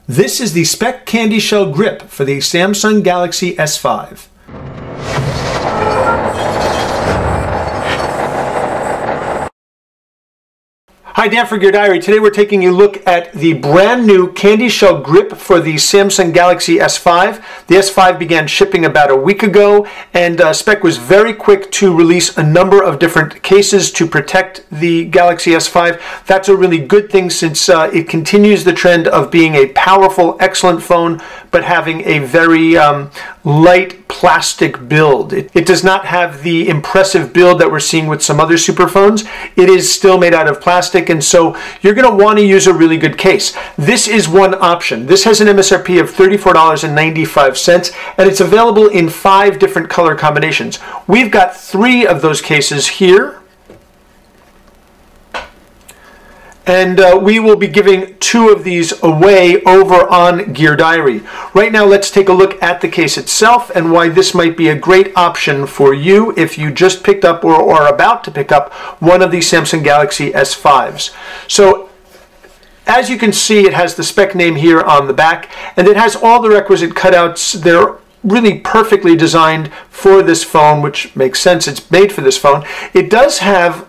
This is the Speck CandyShell grip for the Samsung Galaxy S5. Hi, Dan for Gear Diary. Today we're taking a look at the brand new CandyShell grip for the Samsung Galaxy S5. The S5 began shipping about a week ago, and Speck was very quick to release a number of different cases to protect the Galaxy S5. That's a really good thing since it continues the trend of being a powerful, excellent phone, but having a very light plastic build. It does not have the impressive build that we're seeing with some other super phones. It is still made out of plastic, and so you're going to want to use a really good case. This is one option. This has an MSRP of $34.95, and it's available in 5 different color combinations. We've got 3 of those cases here. And we will be giving 2 of these away over on Gear Diary. Right now, let's take a look at the case itself and why this might be a great option for you if you just picked up or are about to pick up one of these Samsung Galaxy S5s. So, as you can see, it has the Speck name here on the back, and it has all the requisite cutouts. They're really perfectly designed for this phone, which makes sense. It's made for this phone. It does have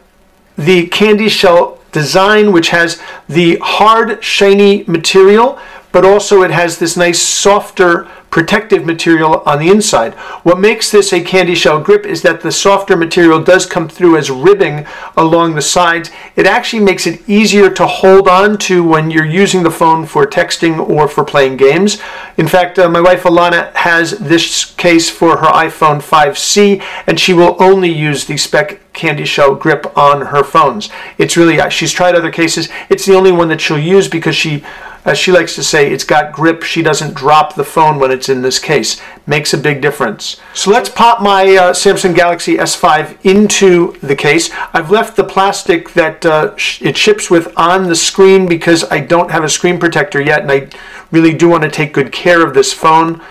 the CandyShell design, which has the hard, shiny material, but also it has this nice, softer, protective material on the inside. What makes this a CandyShell grip is that the softer material does come through as ribbing along the sides. It actually makes it easier to hold on to when you're using the phone for texting or for playing games. In fact, my wife Alana has this case for her iPhone 5C, and she will only use the Speck CandyShell grip on her phones. It's really, she's tried other cases. It's the only one that she'll use because she, as she likes to say, it's got grip. She doesn't drop the phone when it's in this case. Makes a big difference. So let's pop my Samsung Galaxy S5 into the case. I've left the plastic that it ships with on the screen because I don't have a screen protector yet, and I really do want to take good care of this phone.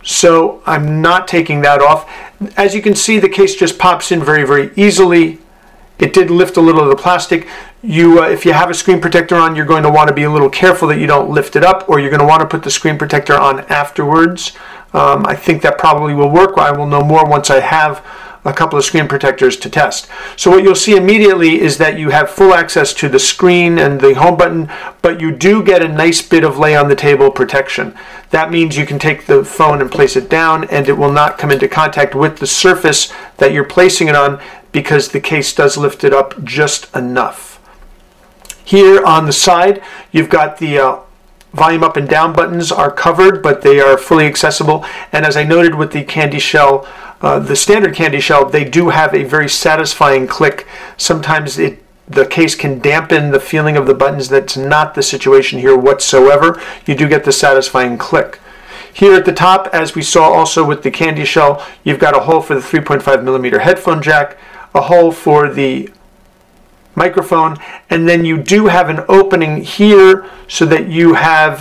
So I'm not taking that off. As you can see, the case just pops in very, very easily. It did lift a little of the plastic. If you have a screen protector on, you're going to want to be a little careful that you don't lift it up, or you're going to want to put the screen protector on afterwards. I think that probably will work. I will know more once I have a couple of screen protectors to test. So what you'll see immediately is that you have full access to the screen and the home button, but you do get a nice bit of lay on the table protection. That means you can take the phone and place it down, and it will not come into contact with the surface that you're placing it on because the case does lift it up just enough. Here on the side, you've got the volume up and down buttons are covered, but they are fully accessible. And as I noted with the CandyShell, the standard CandyShell, they do have a very satisfying click. Sometimes the case can dampen the feeling of the buttons. That's not the situation here whatsoever. You do get the satisfying click. Here at the top, as we saw also with the CandyShell, you've got a hole for the 3.5mm headphone jack, a hole for the microphone, and then you do have an opening here so that you have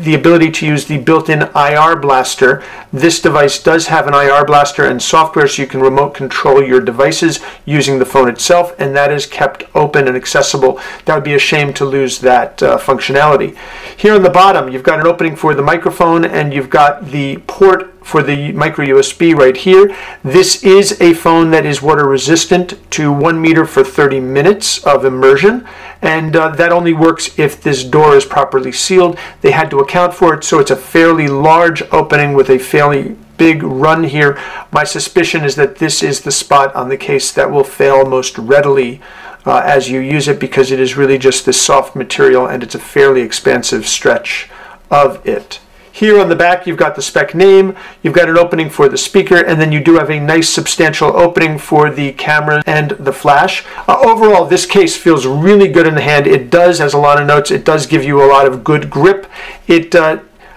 the ability to use the built-in IR blaster. This device does have an IR blaster and software, so you can remote control your devices using the phone itself, and that is kept open and accessible. That would be a shame to lose that functionality. Here on the bottom, you've got an opening for the microphone, and you've got the port for the micro USB right here. This is a phone that is water resistant to 1 meter for 30 minutes of immersion, and that only works if this door is properly sealed. They had to account for it, so it's a fairly large opening with a fairly big run here. My suspicion is that this is the spot on the case that will fail most readily as you use it, because it is really just this soft material and it's a fairly expansive stretch of it. Here on the back, you've got the Speck name, you've got an opening for the speaker, and then you do have a nice substantial opening for the camera and the flash. Overall, this case feels really good in the hand. It does, as Alana notes, it does give you a lot of good grip. It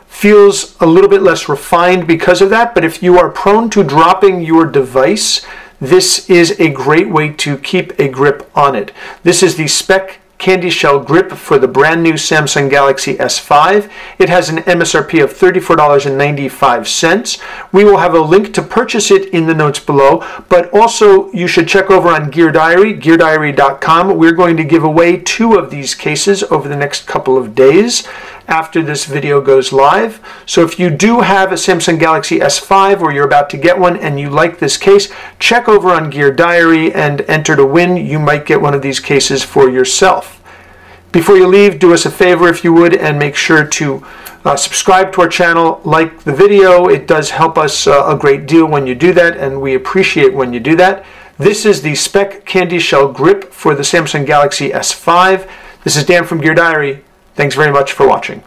feels a little bit less refined because of that, but if you are prone to dropping your device, this is a great way to keep a grip on it. This is the Speck CandyShell grip for the brand new Samsung Galaxy S5. It has an MSRP of $34.95. We will have a link to purchase it in the notes below, but also you should check over on Gear Diary, geardiary.com. We're going to give away 2 of these cases over the next couple of days. after this video goes live. So if you do have a Samsung Galaxy S5 or you're about to get one and you like this case, check over on Gear Diary and enter to win. You might get one of these cases for yourself. Before you leave, do us a favor if you would, and make sure to subscribe to our channel, like the video. It does help us a great deal when you do that, and we appreciate when you do that. This is the Speck CandyShell grip for the Samsung Galaxy S5. This is Dan from Gear Diary. Thanks very much for watching.